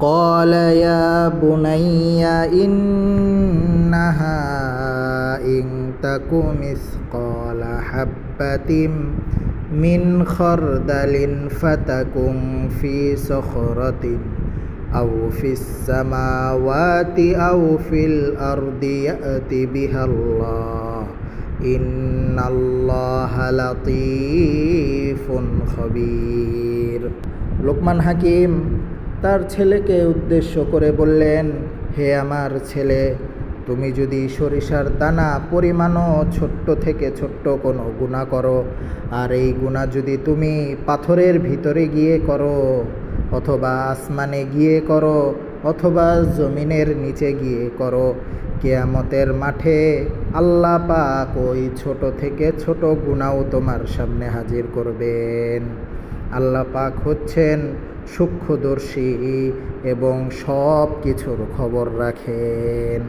قال يا بني إنها إن تك مثقال حبة من خردل فتكن في صخرة أو في السماوات أو في الأرض يأت بها الله إن الله لطيف خبير। লোকমান হাকিম তার ছেলেকে উদ্দেশ্য করে বললেন, হে আমার ছেলে, তুমি যদি সরিষার দানা পরিমাণও ছোট্ট থেকে ছোট্ট কোনো গুনাহ করো, আর এই গুনাহ যদি তুমি পাথরের ভিতরে গিয়ে করো, অথবা আসমানে গিয়ে করো, অথবা জমিনের নিচে গিয়ে করো, কিয়ামতের মাঠে আল্লাহ পাক ওই ছোট থেকে ছোট গুনাহও তোমার সামনে হাজির করবেন। আল্লাহ পাক হচ্ছেন সূক্ষ্মদর্শী এবং সব কিছুর খবর রাখেন।